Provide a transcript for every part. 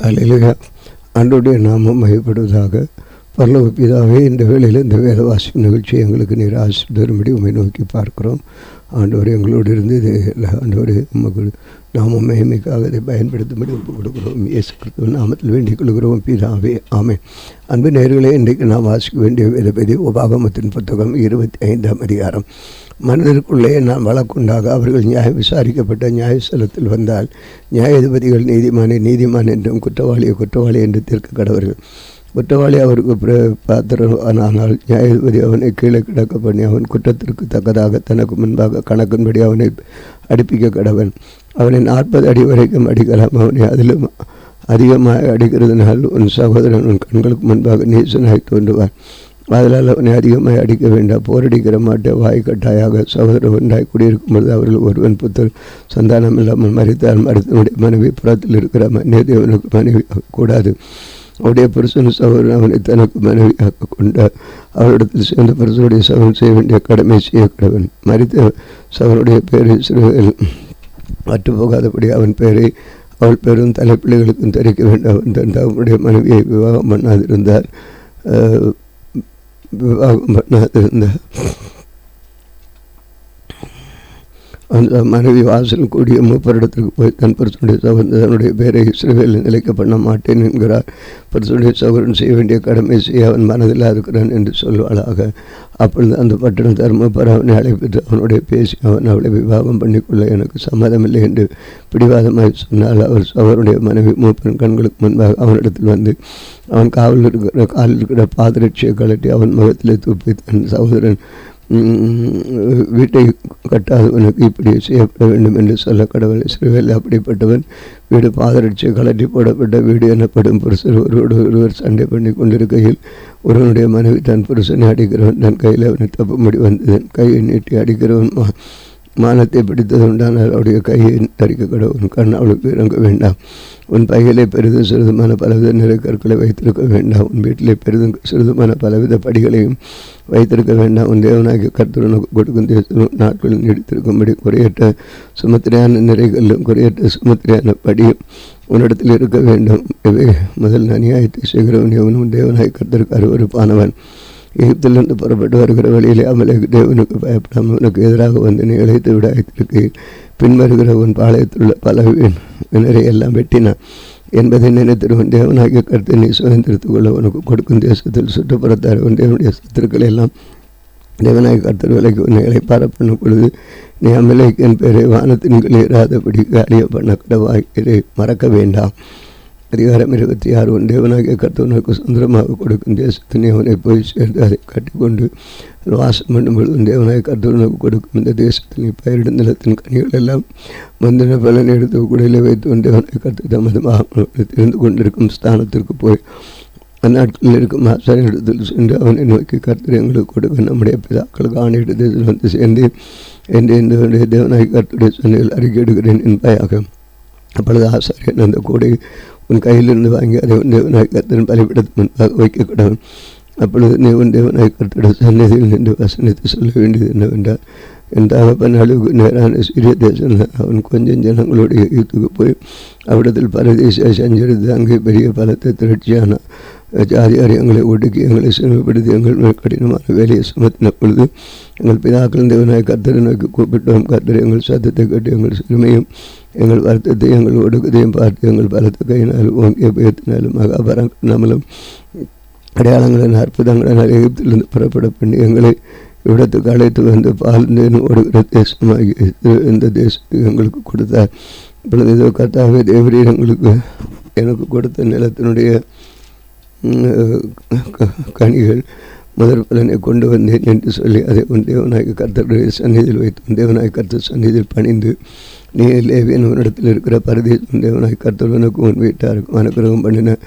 அல்லேலூயா. ஆண்டவருடைய நாமம் மகிமைப்படுவதாக. பரலோக பிதாவே, இந்த வேளையில் இந்த வேத வாசிக்கும் நிகழ்ச்சி எங்களுக்கு நீர் ஆசீர்வதிக்கும்படி உம்மை நோக்கி பார்க்கிறோம். ஆண்டவர் எங்களோடு இருந்து இது ஆண்டவர் உமக்கு நாம மகிமைக்காக இதை பயன்படுத்தும்படி ஒப்புக் கொடுக்கிறோம். இயேசு கிறிஸ்துவின் நாமத்தில் வேண்டிக் கொள்கிறோம் பிதாவே, ஆமென். அன்பு நேயர்களே, இன்றைக்கு நாம் வாசிக்க வேண்டிய வேதபதி உபாகமத்தின் புத்தகம் 25ஆம் அதிகாரம். மனிதருக்குள்ளே நான் வழக்குண்டாக அவர்கள் நியாயம் விசாரிக்கப்பட்ட நியாயஸ்தலத்தில் வந்தால் நியாயாதிபதிகள் நீதிமான் என்றும் குற்றவாளி என்று தீர்க்க கடவர்கள். குற்றவாளி அவருக்கு பாத்திரமானால் நியாயாதிபதி அவனை கீழே கிடக்க பண்ணி அவன் குற்றத்திற்கு தக்கதாக தனக்கு முன்பாக கணக்கின்படி அவனை அடிப்பிக்க கடவன். அவனை 40 அடி வரைக்கும் அடிக்கலாம். அவனை அதிலும் அதிகமாக அடிக்கிறதுனால் உன் சகோதரன் உன் கண்களுக்கு முன்பாக நீசனாய் தோன்றுவான். அதனால் அவனை அதிகமாக அடிக்க வேண்டாம். போரடிக்கிற மாட்டை வாய்க்கட்டாயாக சகோதரர் ஒன்றாய் குடியிருக்கும்போது அவர்கள் ஒருவன் புத்தர் சந்தானம் இல்லாமல் மறித்தால் மருத்துவனுடைய மனைவி புறத்தில் இருக்கிற தேவனுக்கு மனைவி கூடாது. அவருடைய புருஷன் சகோதரன் அவனை தனக்கு மனைவியாக கொண்டார். அவரிடத்தில் சேர்ந்த புருஷனுடைய சகோதரன் செய்ய வேண்டிய கடமை செய்ய கடவன். மறித்த சகோதரனுடைய பேரை சிறுவையில் மற்று போகாதபடி அவன் பேரை அவள் பேரும் தலைப்பிள்ளைகளுக்கும் தெரிவிக்க வேண்டும். அவன் தன் தகவனுடைய மனைவியை விவாகம் பண்ணாதிருந்தார். அந்த மனைவி வாசல் கூடிய மூப்பரிடத்திற்கு போய் தன் புருஷனுடைய சகோதரனுடைய பேரை இஸ்ரவேலில் நிலைக்க பண்ண மாட்டேன் என்கிறார். புருஷனுடைய சகோதரன் செய்ய வேண்டிய கடமை செய்ய அவன் மனதில் இருக்கிறான் என்று சொல்வாளாக. அப்பொழுது அந்த பட்டணத்தார் மூப்பர் அவனை அழைப்பிட்டு அவனுடைய பேசி அவன் அவளை விவாகம் பண்ணிக்கொள்ள எனக்கு சம்மதமில்லை என்று பிடிவாதமாக சொன்னால் அவர் அவருடைய மனைவி மூப்பரின் கண்களுக்கு முன்பாக அவனிடத்தில் வந்து அவன் காலில் இருக்கிற பாதரட்சியை கழட்டி அவன் முகத்திலே துப்பி தன் சகோதரன் வீட்டை கட்டாதவனுக்கு இப்படி செய்யப்பட வேண்டும் என்று சொல்ல கடவுள். இஸ்ரவேலில் அப்படிப்பட்டவன் வீடு பாதரட்சியை கலட்டி போடப்பட்ட வீடு எனப்படும். புருஷர் ஒருவர் சண்டை பண்ணி கொண்டிருக்கையில் ஒருவனுடைய மனைவி தன் புருஷனை அடிக்கிறவன் தன் கையில் அவனை தப்பும்படி வந்ததன் கையை நீட்டி அடிக்கிறவன் மானத்தை பிடித்தது உண்டானால் அவருடைய கையை தரிக்க கடவுள். கண் அவளுக்கு இறங்க வேண்டாம். உன் பையிலே பெரிதும் சிறிதுமான பலவித நிறை கற்களை வைத்திருக்க வேண்டாம். உன் வீட்டிலே பெரிதும் சிறிதுமான பலவித படிகளையும் வைத்திருக்க வேண்டாம். உன் தேவனாகிய கர்த்தருக்கு கொடுக்கும் நாட்களில் நீடித்திருக்கும்படி குறையற்ற சுமத்திரையான நிறைகளும் குறையற்ற சுமத்திரையான படியும் உன்னிடத்தில் இருக்க வேண்டும். இவை முதல் அநியாயத்தை செய்கிறவன் எவனும் தேவனாகிய கர்த்தருக்கு அருவருப்பானவன். எகிப்திலிருந்து புறப்பட்டு வருகிற வழியிலே அமலேக்கு தேவனுக்கு பயப்படாமல் உனக்கு எதிராக வந்து நீ இழைத்து விட வைத்திருக்கையில் பின்வருகிற உன் பாளையத்திலுள்ள பல வினரை எல்லாம் வெட்டினான் என்பதை நினைத்திருவன். தேவனாகிய கருத்தை நீ சுதந்திரத்துக் கொள்ள உனக்கு கொடுக்கும் தேசத்தில் சுற்றுப்புறத்தார் உன் தேவனுடைய சத்துருக்கள் எல்லாம் தேவனாகிய கர்த்தர் விலைக்கு உன்னை இளைப்பார பண்ணும் பொழுது நீ அமலேக்கின் பேரை வானத்தின் இராதபடி காலிய பண்ண கடவாய்க்கிறே மறக்க வேண்டாம். அதிகாரம் 26. உன் தேவனாகிய கர்த்தவனுக்கு சுதந்திரமாக கொடுக்கும் தேசத்தினை அவனை போய் சேர்ந்து அதை கட்டிக்கொண்டு வாசம் பண்ணும் பொழுது உன் தேவனாகிய கர்த்தவனுக்கு கொடுக்கும் இந்த தேசத்தில் நீ பயிரிடும் நிலத்தின் கனிகள் எல்லாம் முந்தின பலனை எடுத்து குடையில வைத்து உன் தேவனாகிய கர்த்தர் தமது தெரிந்து கொண்டிருக்கும் ஸ்தானத்திற்கு போய் அந்நாட்களில் இருக்கும் ஆசாரியனிடத்தில் சென்று அவனை நோக்கி கர்த்தர் எங்களுக்கு கொடுக்க நம்முடைய பிதாக்களுக்கு ஆணையிட்டு தேசத்தில் வந்து சேர்ந்து என்று என்னுடைய தேவனாகிய கர்த்தருடைய சந்தையில் அறிக்கையிடுகிறேன் என்பாயாக. அப்பொழுது ஆசாரியன் அந்த கூடை உன் கையிலிருந்து வாங்கி அதை உன் தேவனாகிய கர்த்தரின் பலிபீடத்தின் முன்பாக வைக்கக்கூடாது. அப்பொழுது நீ உன் தேவனாகிய கர்த்தருடைய சந்நிதியில் நின்று வசனத்தை சொல்ல வேண்டியது என்னவென்றால், என் தகப்பன் அழுகு நேரான சிறிய தேசம் அவன் கொஞ்சம் ஜனங்களுடைய யுத்துக்கு போய் அவ்விடத்தில் பரதேசியாக சஞ்சரித்து அங்கே பெரிய பலத்தை திரட்சியான ஜாதியார் எங்களை ஒடுக்கி எங்களை சிறுமைப்படுத்தி எங்கள் கடினமான வேலையை சுமத்தின பொழுது எங்கள் பிதாக்கள் தேவனாகிய கர்த்தரை நோக்கி கூப்பிட்டோம். கர்த்தர் எங்கள் சத்தத்தை கேட்டு எங்கள் சிறுமையும் எங்கள் வருத்தத்தை எங்கள் ஒடுக்கத்தையும் பார்த்து எங்கள் பலத்த கையினாலும் ஓங்கிய பயத்தினாலும் மகாபரங்கமலும் அடையாளங்களின் அற்புதங்களினால் எகிப்திலிருந்து புறப்பட பண்ணி எங்களை இவ்விடத்துக்கு அழைத்து வந்து பால்ந்தேனும் ஓடுகிற தேசமாகி இந்த தேசத்துக்கு எங்களுக்கு கொடுத்தார். இப்பொழுது இதோ கர்த்தாவே தேவரீர் எங்களுக்கு எனக்கு கொடுத்த நிலத்தினுடைய கனிகள் முதற் பலனை கொண்டு வந்தேன் என்று சொல்லி அதை உன் தேவனாகிய கர்த்தருடைய சந்நிதியில் வைத்து உன் தேவனாகிய கர்த்தர் சந்நிதியில் பணிந்து நீ லேவியன் உன்னிடத்தில் இருக்கிற பரதேசம் தேவனாகிய கர்த்தர் உனக்கு உன் வீட்டாருக்கும் அனுக்கிரகம் பண்ணின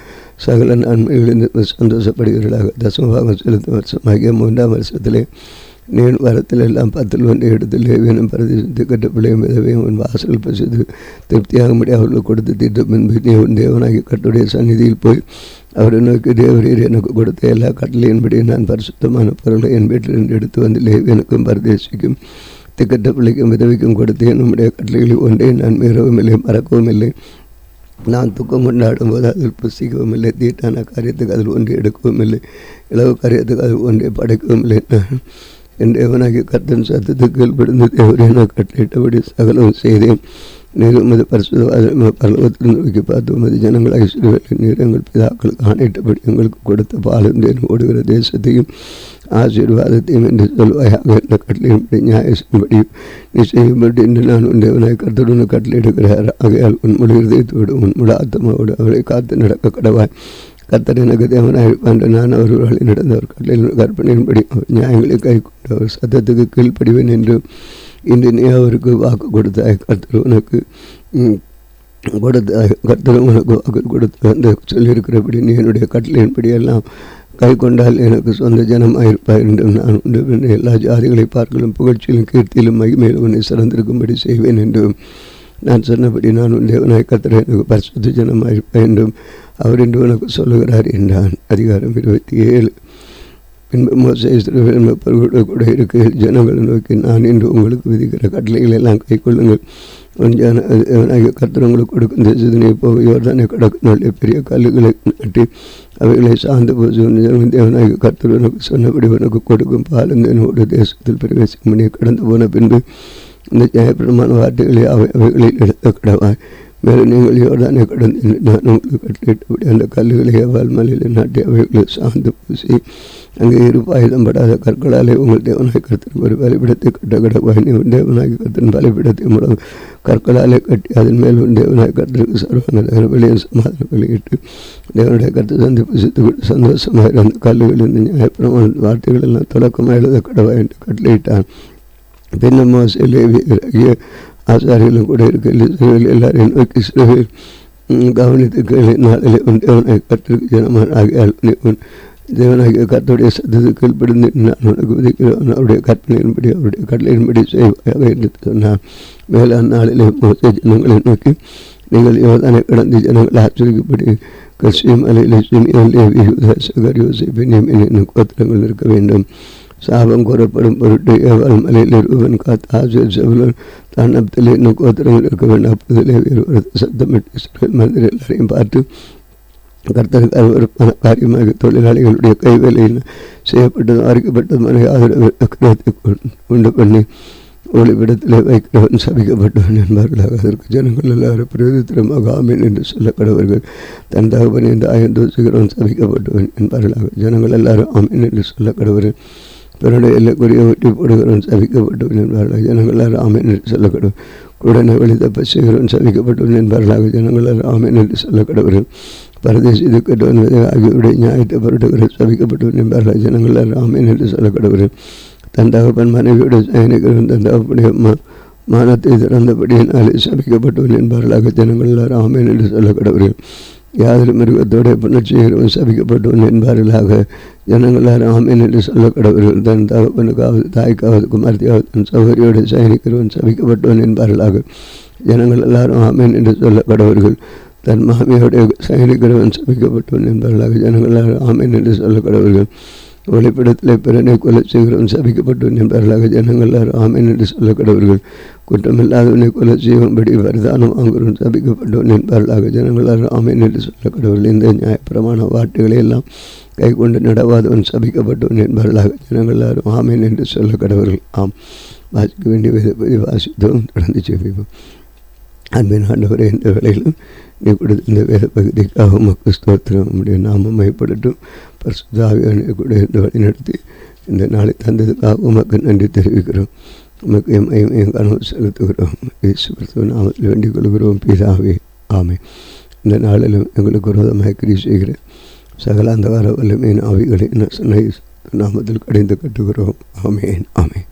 சகல நன்மைகளிலிருந்து சந்தோஷப்படுகிறீர்களாக. தசமபாகம் செலுத்தும் வருஷமாகிய 3ஆம் வருஷத்திலே நீ வரத்தில் எல்லாம் 10 எடுத்து லேவியனும் பரதேசத்தை கட்ட பிள்ளையும் விதவையும் உன் வாசல் பசித்து திருப்தியாகும்படி அவர்களுக்கு கொடுத்து தீர்த்த பின்பு நீ உன் தேவனாகிய கர்த்தருடைய சந்நிதியில் போய் அவரை நோக்கி தேவரீர் எனக்கு கொடுத்த எல்லா கட்டளையின்படி நான் பரிசுத்தமான பொருளை என் வீட்டிலிருந்து எடுத்து வந்து லேவியனுக்கும் பரதேசிக்கும் திக்கட்ட பிள்ளைக்கும் விதவைக்கும் கொடுத்தேன். நம்முடைய கட்டளைகளில் ஒன்றை நான் மீறவும் இல்லை மறக்கவும் இல்லை. நான் துக்கம் கொண்டாடும் போது அதில் புசிக்கவும் இல்லை, தீட்டான காரியத்துக்கு அதில் ஒன்றை எடுக்கவும் இல்லை, இளவு காரியத்துக்கு அதில் ஒன்றை படைக்கவும் இல்லை. என் தேவனாகிய கர்த்தன் சத்தத்துக்கு கீழ்ப்படிந்து தேவரே நான் கட்டளையிட்டபடி சகலம் செய்தேன். நீர் உமது பரிசுத்த பரலோகத்தில் நோக்கி பார்த்து உமது ஜனங்களாக இஸ்ரவேலின் நீர் எங்கள் பிதாக்களுக்கு ஆணையிட்டபடி எங்களுக்கு கொடுத்த பாலும் தேனும் ஓடுகிற தேசத்தையும் ஆசீர்வாதத்தையும் என்று சொல்வாயாக. என்ற கட்டளையின்படி நியாயத்தின்படியும் நீ செய்யும்படி என்று நான் உன் தேவனாய் கர்த்தருடன் கட்டளையிடுகிறார். ஆகையால் உன் முழு இதயத்தோடு உன் முழு ஆத்மாவோடு அவளை காத்து நடக்க கடவாய். கர்த்தர் எனக்கு தேவனாயிருப்பான் என்று நான் அவர்களை நடந்தவர் கட்டளையின் கற்பனையின்படி அவர் நியாயங்களை கை கொண்டு அவர் சத்தத்துக்கு கீழ்ப்படிவேன் என்று இன்று நீ அவருக்கு வாக்கு கொடுத்தாய். கர்த்தர் உனக்கு வாக்கு கொடுத்து அந்த சொல்லியிருக்கிறபடி நீ என்னுடைய கட்டளையின்படி எல்லாம் கை கொண்டால் எனக்கு சொந்த ஜனமாயிருப்பாய் என்றும் நான் உண்டு எல்லா ஜாதிகளை பார்க்கலும் புகழ்ச்சியிலும் கீர்த்தியிலும் மகிமையிலும் உன்னை சிறந்திருக்கும்படி செய்வேன் என்றும் நான் சொன்னபடி நான் உன் தேவனாய் கர்த்தர் எனக்கு பரிசுத்த ஜனமாயிருப்பேன் என்றும் அவர் என்று உனக்கு சொல்லுகிறார் என்றான். அதிகாரம் 27. பின்பு மோசே இஸ்ரவேல் மக்களோடு கூட இருக்கையில் ஜனங்களை நோக்கி, நான் இன்று உங்களுக்கு விதிக்கிற கட்டளைகளை எல்லாம் கை கொள்ளுங்கள். உன் தேவனாகிய கர்த்தர் உங்களுக்கு கொடுக்கும் தேசத்தினை போக யோர்தானை கடக்கும் நாளிலே பெரிய கல்லுகளை நட்டி அவைகளை சார்ந்து போச்சு. தேவனாகிய கர்த்தர் உனக்கு சொன்னபடி உனக்கு கொடுக்கும் பாலந்தனோடு தேசத்தில் பிரவேசிக்கும் மணியை கடந்து போன பின்பு இந்த நியாயப்பிரமாண வார்த்தைகளை அவைகளில் எடுத்த கடவாய். மேலும் நீங்கள் யோர்தானை கடந்து நான் உங்களுக்கு கட்டளையிட்டபடி அந்த கல்லுகளை வால்மலையில் நாட்டி அவைகளை சார்ந்து பூசி அங்கே இருப்பாயுதம்படாத கற்களாலே உங்கள் தேவனாய் கர்த்தருக்கு ஒரு பலிபிடத்தை கட்ட கடவாய். நீ உன் தேவனாய் கர்த்தன் பலிபிடத்தை மூலம் கற்களாலே கட்டி அதன் மேல் உன் தேவனாய் கர்த்தருக்கு சர்வாங்க வெளியே சமாதான வெளியிட்டு தேவனுடைய கருத்து சந்திப்பு சித்துக்கிட்டு சந்தோஷமாக அந்த கல்லுகளில் இந்த நியாயப்பிரமாண வார்த்தைகள் எல்லாம் தொடக்கமாக எழுத கடவாய் என்று கட்டளையிட்டான். பின்னும் மோசே லேவியராகிய ஆசாரிகளும் கூட இருக்கையில் எல்லாரையும் நோக்கி இஸ்ரவேல் கவனித்து கேளு. நாளிலே உன் தேவனாய் கர்த்தருக்கு ஜனமான ஆகியால் நீ உன் தேவனாகிய கர்த்தருடைய சத்தத்துக்கு கீழ்ப்படிந்து நான் உனக்கு விதிக்கிறேன் அவருடைய கற்பனையின்படி அவருடைய கட்டளையின்படி செய்வாயாக என்று சொன்னான். மேலான நாளிலே மோசே ஜனங்களை நோக்கி, நீங்கள் யோர்தானை கடந்து ஜனங்களை ஆச்சரிக்கப்படி கர்சியம் மலையிலே சிமியோன் லேவி யூதா சகர் யோசேப் பென்யமீன் என்னும் கோத்திரங்கள் இருக்க வேண்டும். சாபம் கூறப்படும் பொருட்டு ஏவாள் மலையில் ரூபன் காத் ஆசேர் செபுலோன் தான் நப்தலி என்னும் கோத்திரங்கள் இருக்க வேண்டும். அப்போது லேவியர் சத்தமிட்டு இஸ்ரவேல் மனிதர் எல்லாரையும் பார்த்து, கர்த்தருக்கு அருவருப்பான காரியமாக தொழிலாளிகளுடைய கைவேலையில் செய்யப்பட்டதும் அரிக்கப்பட்டதுமான யாதொரு உண்டு பண்ணி ஒளிவிடத்திலே வைக்கிறவன் சபிக்கப்பட்டவன் என்பார்களாக. அதற்கு ஜனங்கள் எல்லாரும் பிரயோஜனமாக ஆமீன் என்று சொல்லப்படுவார்கள். தன் தகவன் என்று ஆயந்தோசுகிறவன் சபிக்கப்பட்டவன் என்பார்களாக. ஜனங்கள் எல்லாரும் ஆமீன் என்று சொல்லப்படுவார்கள். பிறனுடைய எல்லைக்குரிய ஒட்டி போடுகிறவன் சபிக்கப்பட்டவன் என்பார்களாக. ஜனங்கள் எல்லாரும் ஆமீன் என்று சொல்லப்படுவன். உடனே வழி தப்ப செய்கிறவன் சபிக்கப்பட்டவன் என்பார்களாக. ஜனங்கள் எல்லாரும் ஆமீன் என்று சொல்லப்படுவார்கள். பரதேசி துக்கட்டவன் ஆகியோருடைய நியாயத்தை பொருட்டுகிற சபிக்கப்பட்டவன் என்பார்களாக. ஜனங்கள் எல்லாரும் ஆமீன் என்று சொல்லப்படுவார்கள். தன் தகப்பன் மனைவியோட சயனிக்கிறவன் தன் தகப்பனுடைய மானத்தை திறந்தபடியினாலே சபிக்கப்பட்டவன் என்பார்களாக. ஜனங்கள் எல்லாரும் ஆமீன் என்று சொல்லப்படுவார்கள். யாதொரு மிருகத்தோட புணர்ச்சிகிறவன் சபிக்கப்பட்டவன் என்பார்களாக. ஜனங்கள் எல்லாரும் ஆமீன் என்று சொல்லப்படுவார்கள். தன் தகப்பனுக்காவது தாய்க்காவது குமார்த்தியாவது தன் சகோதரியோடு சயனிக்கிறவன் சபிக்கப்பட்டவன் என்பார்களாக. ஜனங்கள் எல்லாரும் ஆமீன் என்று சொல்லப்படுவார்கள். தன் மாமியோடைய சயனிக்கிறவன் சபிக்கப்பட்டவன் என்பார்களாக. ஜனங்கள் எல்லாரும் ஆமீன் என்று சொல்லப்படுவார்கள். ஒளிப்படத்தில் பிறனை கொலை செய்கிறவன் சபிக்கப்பட்டவன் என்பார்களாக. ஜனங்கள் எல்லாரும் ஆமீன் என்று சொல்லப்படுவார்கள். குற்றமில்லாதவனை கொலை செய்யும்படி வரிதானம் வாங்குறவன் சபிக்கப்பட்டவன் என்பார்களாக. ஜனங்கள் எல்லாரும் ஆமீன் என்று சொல்லப்படுவார்கள். இந்த நியாயப்பிரமாண வார்த்தைகளை எல்லாம் கை கொண்டு நடவாதவன் சபிக்கப்பட்டவன் என்பார்களாக. ஜனங்கள் எல்லாரும் ஆமீன் என்று சொல்லப்படுவார்கள். ஆம், வாசிக்க வேண்டிய வாசித்தோம். தொடர்ந்து செவிப்போம். அன்பின் ஆண்டவரே, இந்த வேளையிலும் நீ கொடுத்த இந்த வேத பகுதிக்காக உமக்கு ஸ்தோத்திரம். உம்முடைய நாமம் மையப்படட்டும். பரிசுத்த ஆவியானவரை கூட இந்த வழி நடத்தி இந்த நாளை தந்ததுக்காக உமக்கு நன்றி தெரிவிக்கிறோம். உமக்கு எம் கனவு செலுத்துகிறோம். இயேசு கிறிஸ்துவின் நாமத்தில் வேண்டிக் கொள்கிறோம் பிதாவே, ஆமென். இந்த நாளிலும் எங்களுக்கு விரோதமாக கிரியை செய்கிற சகல அந்தகார வல்லமையின் ஆவிகளை நாமத்தில் கடிந்து கட்டுகிறோம். ஆமென், ஆமென்.